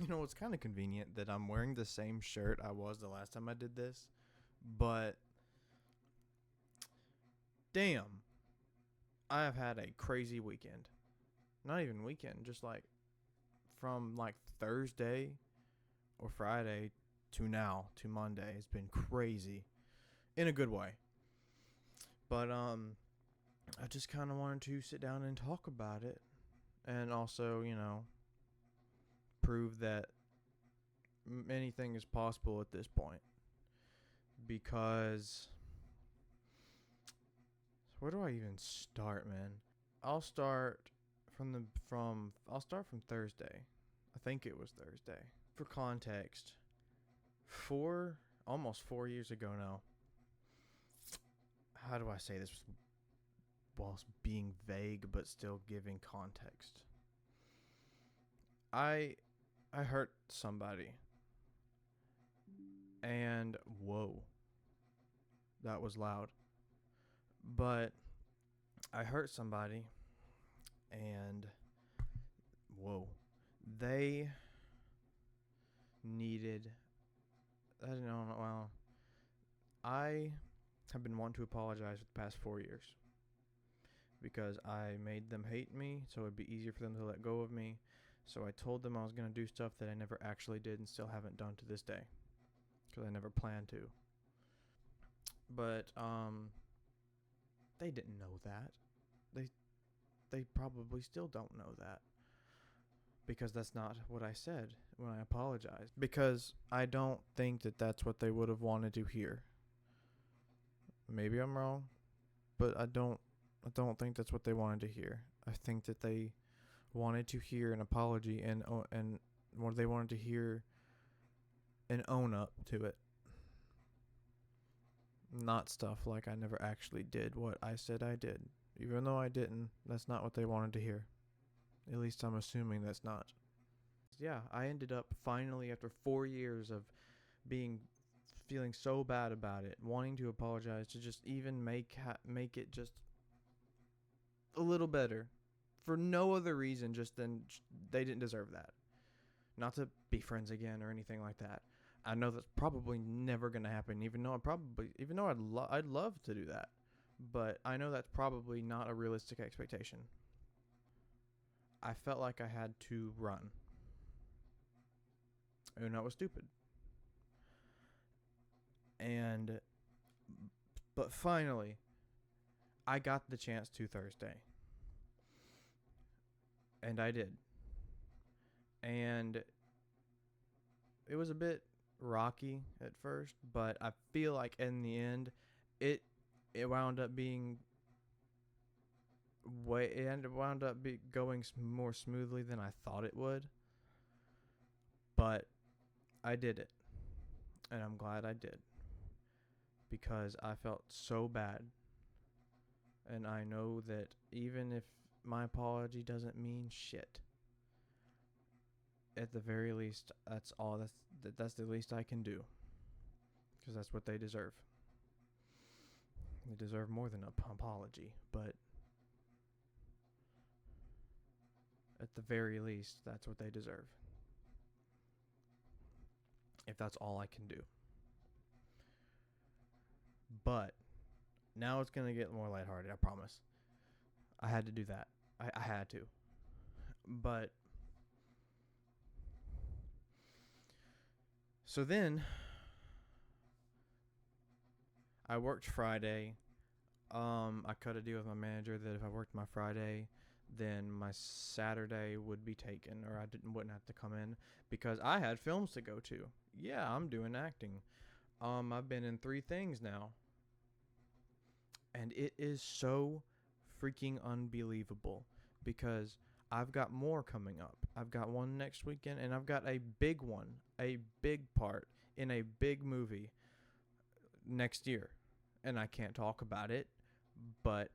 You know, it's kind of convenient that I'm wearing the same shirt I was the last time I did this, but damn, I have had a crazy weekend. Not even weekend, just like from like Thursday or Friday to now to Monday has been crazy in a good way. But I just kind of wanted to sit down and talk about it, and also, prove that anything is possible at this point. Because where do I even start, man? I'll start I'll start from Thursday. I think it was Thursday. For context, almost 4 years ago now. How do I say this whilst being vague but still giving context? I hurt somebody. And whoa. That was loud. But I hurt somebody, and whoa. They needed, I don't know, well, I have been wanting to apologize for the past 4 years because I made them hate me, so it'd be easier for them to let go of me. So I told them I was going to do stuff that I never actually did and still haven't done to this day because I never planned to. But they didn't know that. They probably still don't know that. Because that's not what I said when I apologized. Because I don't think that that's what they would have wanted to hear. Maybe I'm wrong, but I don't think that's what they wanted to hear. I think that they wanted to hear an apology and what they wanted to hear an own up to it. Not stuff like I never actually did what I said I did. Even though I didn't, that's not what they wanted to hear. At least I'm assuming that's not. Yeah, I ended up finally, after 4 years of feeling so bad about it, wanting to apologize, to just even make it just a little better. For no other reason, just then they didn't deserve that. Not to be friends again or anything like that. I know that's probably never going to happen, even though I'd love to do that. But I know that's probably not a realistic expectation. I felt like I had to run. And that was stupid. But finally, I got the chance to Thursday. And I did. And it was a bit rocky at first, but I feel like in the end, it wound up being going more smoothly than I thought it would. But I did it, and I'm glad I did, because I felt so bad, and I know that even if my apology doesn't mean shit, at the very least, that's the least I can do, because that's what they deserve. They deserve more than an apology, but at the very least, that's what they deserve. If that's all I can do. But now it's going to get more lighthearted, I promise. I had to do that. I had to. But so then I worked Friday. I cut a deal with my manager that if I worked my Friday, then my Saturday would be taken, or wouldn't have to come in, because I had films to go to. Yeah, I'm doing acting. I've been in 3 things now. And it is so freaking unbelievable, because I've got more coming up. I've got one next weekend, and I've got a big one, a big part in a big movie next year. And I can't talk about it, but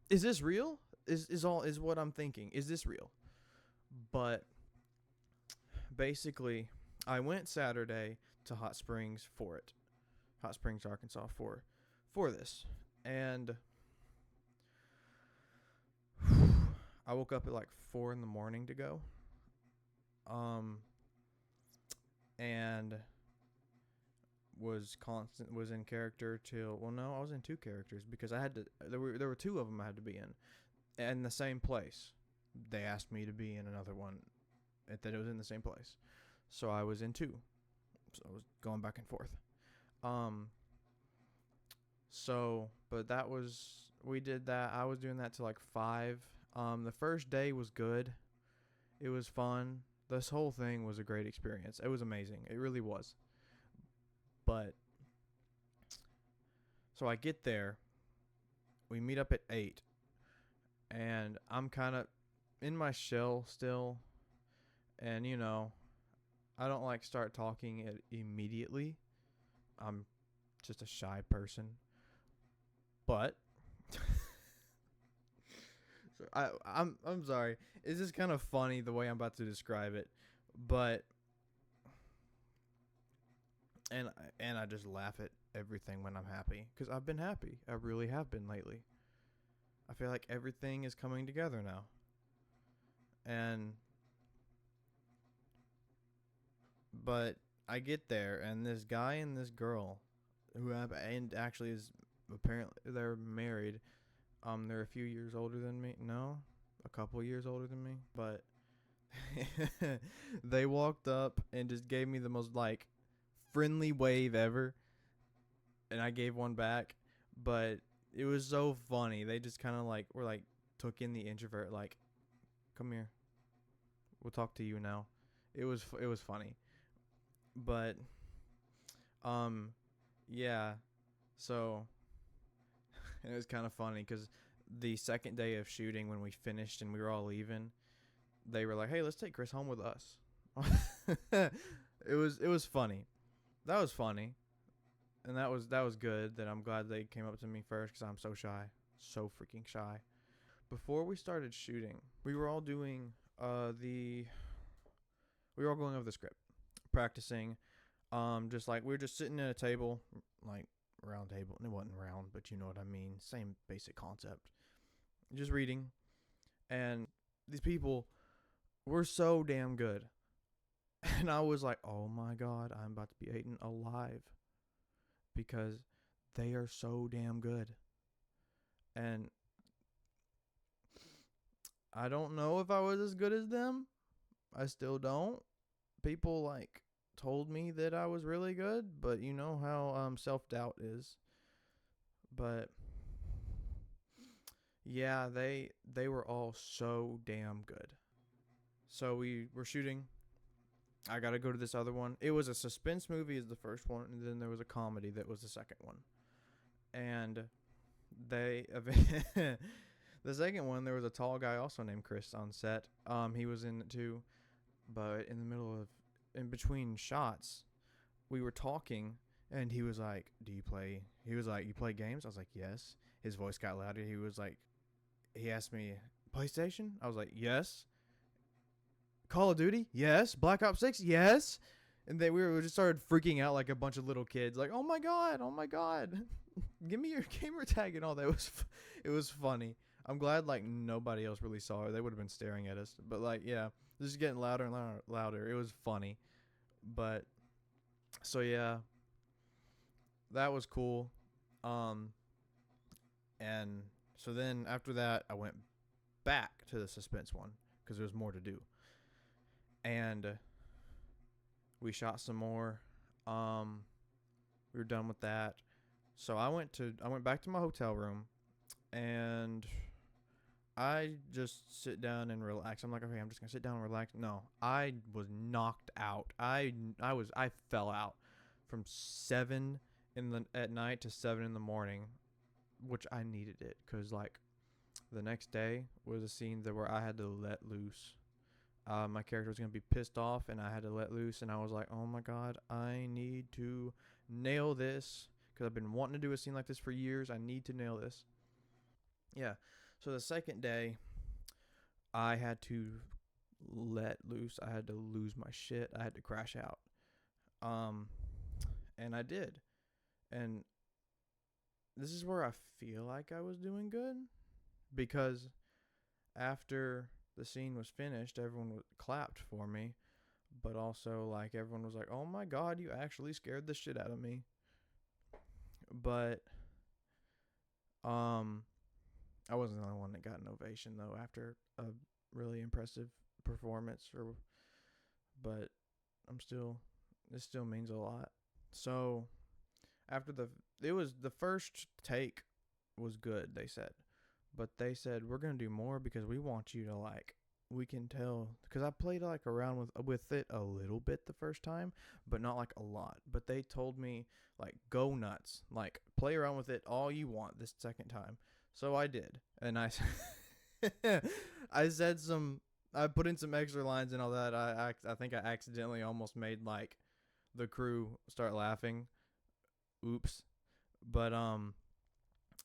is this real? Is what I'm thinking. Is this real? But basically, I went Saturday to Hot Springs for it. Hot Springs, Arkansas for this. And I woke up at like 4 in the morning to go. Um, and was in character till, well, no, I was in 2 characters because I had to, there were 2 of them I had to be in the same place. They asked me to be in another one that it was in the same place. So I was in 2. So I was going back and forth. Um so but that was we did that. I was doing that till like 5. The first day was good. It was fun. This whole thing was a great experience. It was amazing. It really was. But so I get there. We meet up at 8, and I'm kind of in my shell still. And I don't like start talking it immediately. I'm just a shy person. But so I'm sorry. It's just kind of funny the way I'm about to describe it. But and and I just laugh at everything when I'm happy cuz I've been happy. I really have been lately. I feel like everything is coming together now. And but I get there and this guy and this girl who have and actually is apparently they're married. They're a few years older than me. No, a couple years older than me. But they walked up and just gave me the most like friendly wave ever, and I gave one back. But it was so funny. They just kind of like were like took in the introvert like, come here, we'll talk to you now. It was funny, but um, yeah. So it was kind of funny because the second day of shooting when we finished and we were all leaving, they were like, "Hey, let's take Chris home with us." it was funny. That was funny, and that was good. That I'm glad they came up to me first because I'm so shy, so freaking shy. Before we started shooting, we were all doing we were all going over the script, practicing. Just like we were just sitting at a table, like round table. And it wasn't round, but you know what I mean. Same basic concept. Just reading, and these people were so damn good. And I was like, oh my God, I'm about to be eaten alive because they are so damn good. And I don't know if I was as good as them. I still don't. People like told me that I was really good, but you know how self-doubt is. But yeah, they were all so damn good. So we were shooting. I got to go to this other one. It was a suspense movie is the first one, and then there was a comedy that was the second one. And they the second one there was a tall guy also named Chris on set. He was in it too, but in between shots, we were talking, and he was like, He was like, "You play games?" I was like, "Yes." His voice got louder. He asked me, "PlayStation?" I was like, "Yes." "Call of Duty?" "Yes." "Black Ops 6?" "Yes." And then we just started freaking out like a bunch of little kids, like, "Oh my God, oh my God." Give me your gamer tag and all that. It was funny. I'm glad like nobody else really saw it. They would have been staring at us. But like, yeah, this is getting louder and louder. It was funny. But so yeah, that was cool. Um and so then after that I went back to the suspense one because there was more to do. And we shot some more. Um we were done with that. So I went back to my hotel room, and I just sit down and relax. I'm like, okay, I'm just gonna sit down and relax. No, I was knocked out. I fell out from 7 at night to 7 in the morning, which I needed it because like the next day was a scene where I had to let loose. My character was gonna be pissed off, and I had to let loose. And I was like, oh my God, I need to nail this because I've been wanting to do a scene like this for years. I need to nail this. Yeah. So the second day, I had to let loose. I had to lose my shit. I had to crash out. Um, and I did. And this is where I feel like I was doing good because after the scene was finished, everyone clapped for me, but also like everyone was like, "Oh my god, you actually scared the shit out of me." But I wasn't the only one that got an ovation though after a really impressive performance. But this still means a lot. So after the first take was good, they said, but they said we're gonna do more because we want you to like. We can tell because I played like around with it a little bit the first time, but not like a lot. But they told me like go nuts, like play around with it all you want this second time. So I did, and I I said some. I put in some extra lines and all that. I think I accidentally almost made like the crew start laughing. Oops. But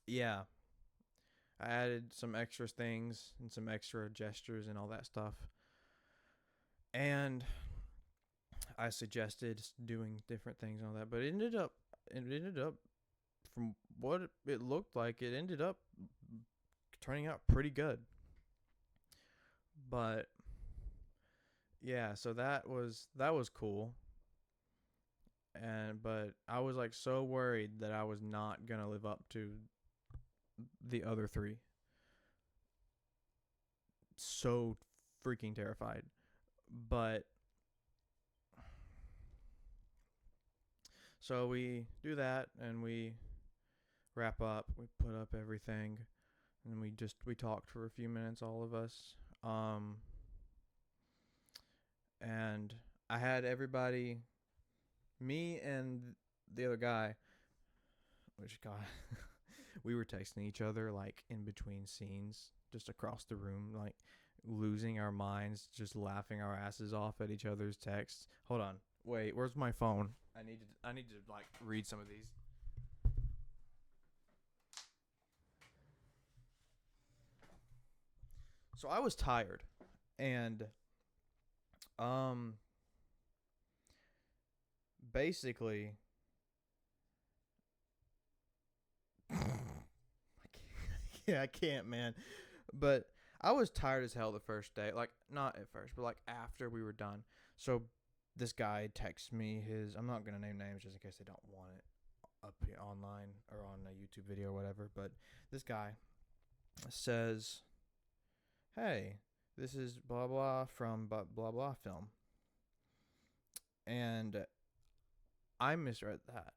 yeah, I added some extra things and some extra gestures and all that stuff. And I suggested doing different things and all that, but it ended up from what it looked like, it ended up turning out pretty good. But yeah, so that was cool. But I was like so worried that I was not going to live up to the other three. So freaking terrified. But so we do that and we wrap up, we put up everything, and we talked for a few minutes, all of us. And I had everybody, me and the other guy, which guy, we were texting each other like in between scenes, just across the room, like losing our minds, just laughing our asses off at each other's texts. Hold on, wait, where's my phone? I need to like read some of these. So I was tired, and basically, yeah, I can't, man. But I was tired as hell the first day. Like, not at first, but like after we were done. So this guy texts me his. I'm not gonna name names just in case they don't want it up here online or on a YouTube video or whatever. But this guy says, "Hey, this is blah blah from blah blah blah film," and I misread that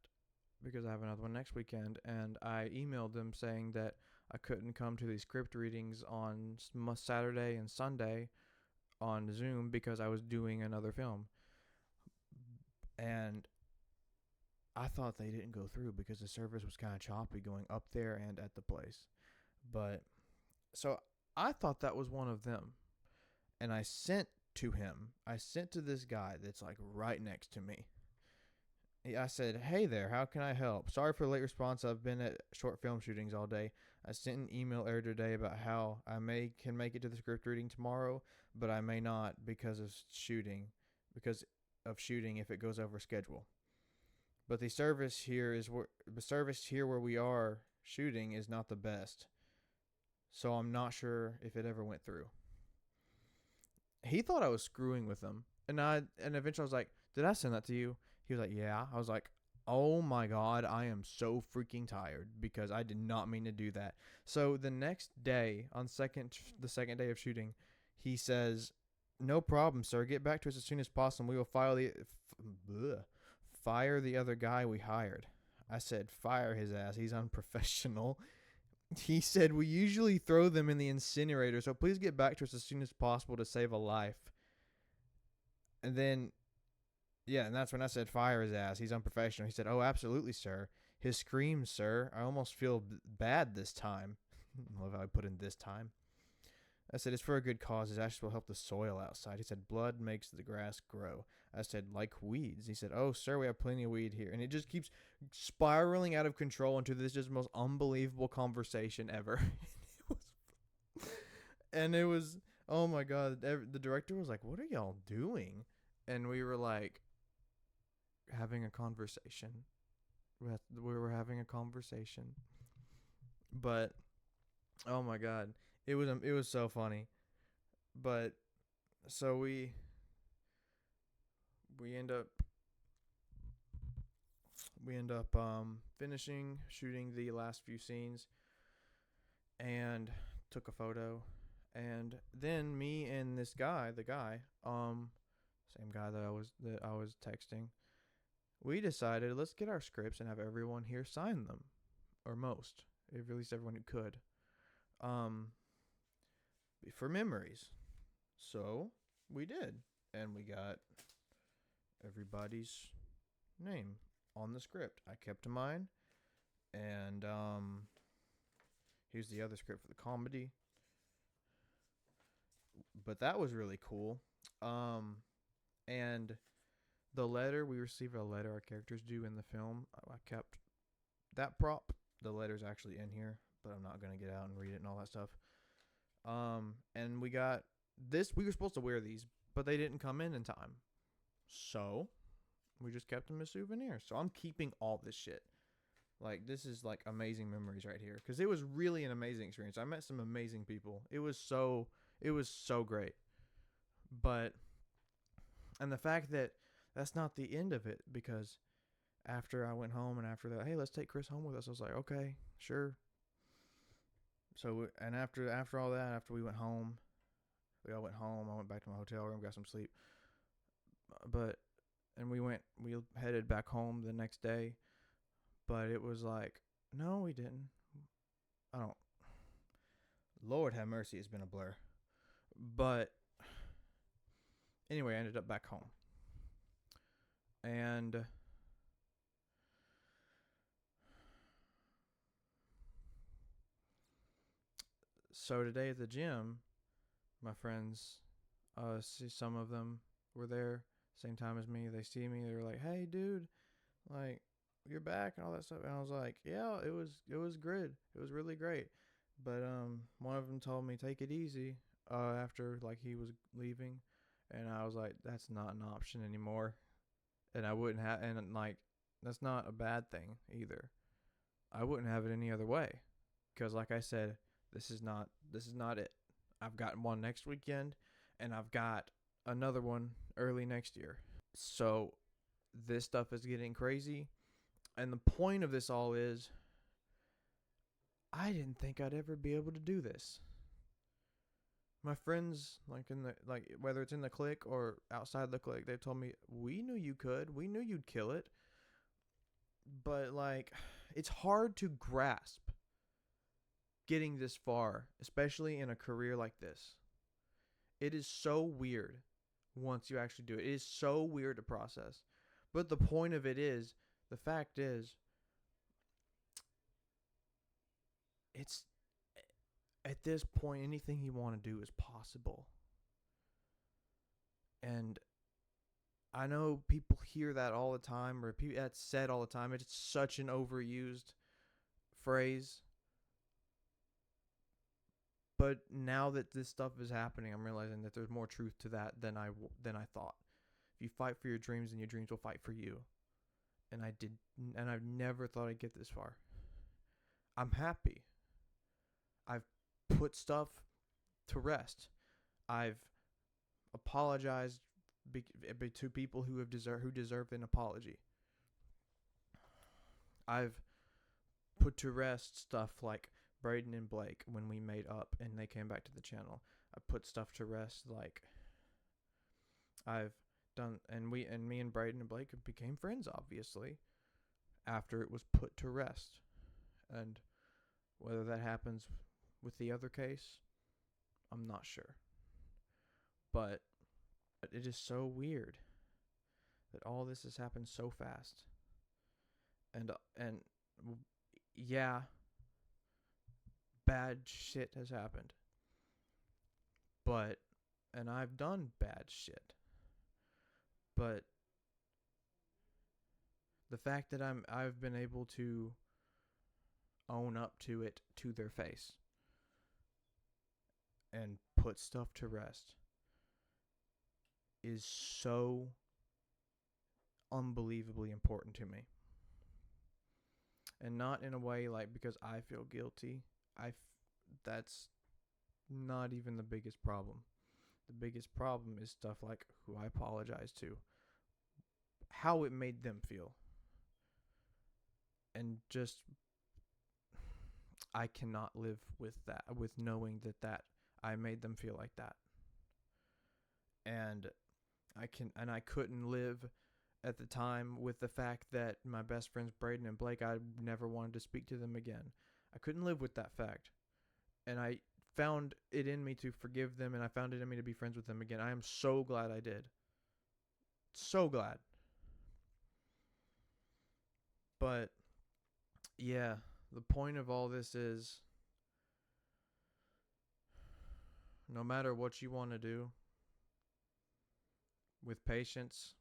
because I have another one next weekend, and I emailed them saying that I couldn't come to these script readings on Saturday and Sunday on Zoom because I was doing another film. And I thought they didn't go through because the service was kind of choppy going up there and at the place. But so I thought that was one of them. And I sent to this guy that's like right next to me. I said, "Hey there, how can I help? Sorry for the late response. I've been at short film shootings all day. I sent an email earlier today about how I can make it to the script reading tomorrow, but I may not because of shooting if it goes over schedule. But the service here where we are shooting is not the best. So I'm not sure if it ever went through." He thought I was screwing with him. And eventually I was like, "Did I send that to you?" He was like, "Yeah." I was like, "Oh my god, I am so freaking tired because I did not mean to do that." So the next day, the second day of shooting, he says, "No problem, sir. Get back to us as soon as possible. We will fire the other guy we hired." I said, "Fire his ass. He's unprofessional." He said, "We usually throw them in the incinerator, so please get back to us as soon as possible to save a life." And then, yeah, and that's when I said, "Fire his ass. He's unprofessional." He said, "Oh, absolutely, sir. His screams, sir. I almost feel bad this time." I love how I put in this time. I said, "It's for a good cause. His ashes will help the soil outside." He said, "Blood makes the grass grow." I said, "Like weeds." He said, "Oh, sir, we have plenty of weed here." And it just keeps spiraling out of control into this just most unbelievable conversation ever. And it was, oh my God. The director was like, "What are y'all doing?" And we were like, having a conversation. We were having a conversation. But, oh my God. It was so funny. But so we end up finishing shooting the last few scenes and took a photo, and then me and this guy, the guy, same guy that I was texting, we decided let's get our scripts and have everyone here sign them, or most, at least everyone who could, um, for memories. So we did, and we got everybody's name on the script. I kept mine, and here's the other script for the comedy. But that was really cool. And the letter, we received a letter our characters do in the film. I kept that prop. The letter's actually in here, but I'm not gonna get out and read it and all that stuff. And we got this. We were supposed to wear these, but they didn't come in time. So we just kept them as souvenirs. So I'm keeping all this shit. Like, this is like amazing memories right here, because it was really an amazing experience. I met some amazing people. It was so great. But and the fact that that's not the end of it, because after I went home and after that, hey, let's take Chris home with us. I was like, okay, sure. So and after all that, after we all went home. I went back to my hotel room, got some sleep. But and we headed back home the next day. But it was like, no, we didn't. I don't. Lord have mercy, it's been a blur. But anyway, I ended up back home. And so today at the gym, my friends, see, some of them were there same time as me. They see me. They were like, "Hey, dude, like, you're back," and all that stuff. And I was like, "Yeah, it was good. It was really great." But one of them told me, "Take it easy." After like he was leaving, and I was like, "That's not an option anymore." And I wouldn't have, and like, that's not a bad thing either. I wouldn't have it any other way, because like I said, this is not it. I've got one next weekend, and I've got another one early next year. So this stuff is getting crazy, and the point of this all is, I didn't think I'd ever be able to do this. My friends, whether it's in the clique or outside the clique, they've told me, we knew you could. We knew you'd kill it. But like, it's hard to grasp getting this far, especially in a career like this. It is so weird once you actually do it. It is so weird to process. But the point of it is, the fact is, it's at this point, anything you want to do is possible. And I know people hear that all the time, or that's said all the time. It's such an overused phrase. But now that this stuff is happening, I'm realizing that there's more truth to that than I thought. If you fight for your dreams, then your dreams will fight for you. And I've never thought I'd get this far. I'm happy. I've put stuff to rest. I've apologized to people who deserve an apology. I've put to rest stuff like Braden and Blake when we made up and they came back to the channel. I put stuff to rest like I've done, and me and Braden and Blake became friends, obviously, after it was put to rest. And whether that happens with the other case, I'm not sure. But it is so weird that all this has happened so fast. And yeah, bad shit has happened. And I've done bad shit. But the fact that I've been able to own up to it to their face and put stuff to rest is so unbelievably important to me. And not in a way like because I feel guilty. That's not even the biggest problem. The biggest problem is stuff like who I apologize to, how it made them feel. And just, I cannot live with that, with knowing that I made them feel like that. And I couldn't live at the time with the fact that my best friends Braden and Blake, I never wanted to speak to them again. I couldn't live with that fact. And I found it in me to forgive them, and I found it in me to be friends with them again. I am so glad I did. So glad. But yeah, the point of all this is, no matter what you want to do, with patience,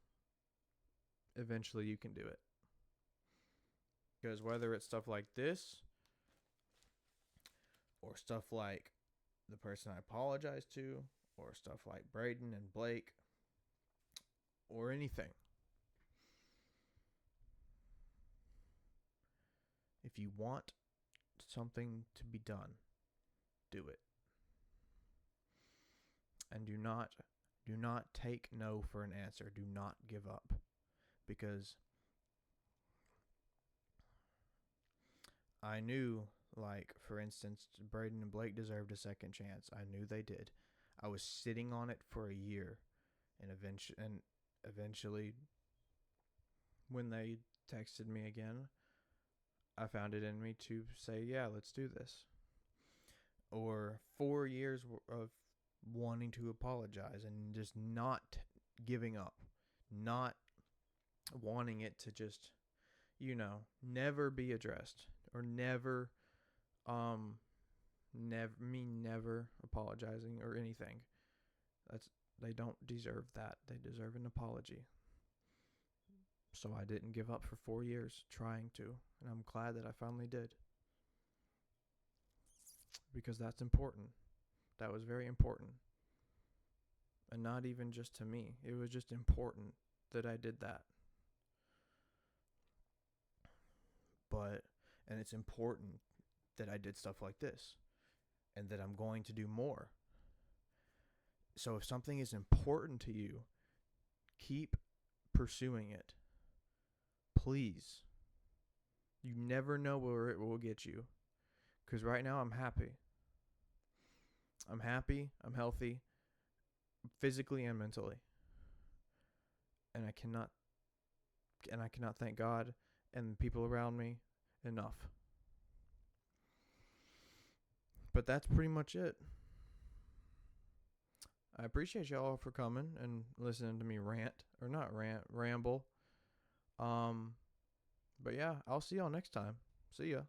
eventually you can do it. Because whether it's stuff like this, or stuff like the person I apologize to, or stuff like Braden and Blake, or anything, if you want something to be done, do it. And do not take no for an answer. Do not give up. Because I knew, like, for instance, Braden and Blake deserved a second chance. I knew they did. I was sitting on it for a year. And eventually, when they texted me again, I found it in me to say, yeah, let's do this. Or 4 years of wanting to apologize and just not giving up. Not wanting it to just, never be addressed. Or never apologizing or anything. They don't deserve that. They deserve an apology. So I didn't give up for 4 years trying to, and I'm glad that I finally did. Because that's important. That was very important. And not even just to me. It was just important that I did that. And it's important that I did stuff like this. And that I'm going to do more. So if something is important to you, keep pursuing it. Please. You never know where it will get you. Because right now I'm happy. I'm happy. I'm healthy. Physically and mentally. And I cannot thank God and the people around me enough. But that's pretty much it. I appreciate y'all for coming and listening to me ramble. But yeah, I'll see y'all next time. See ya.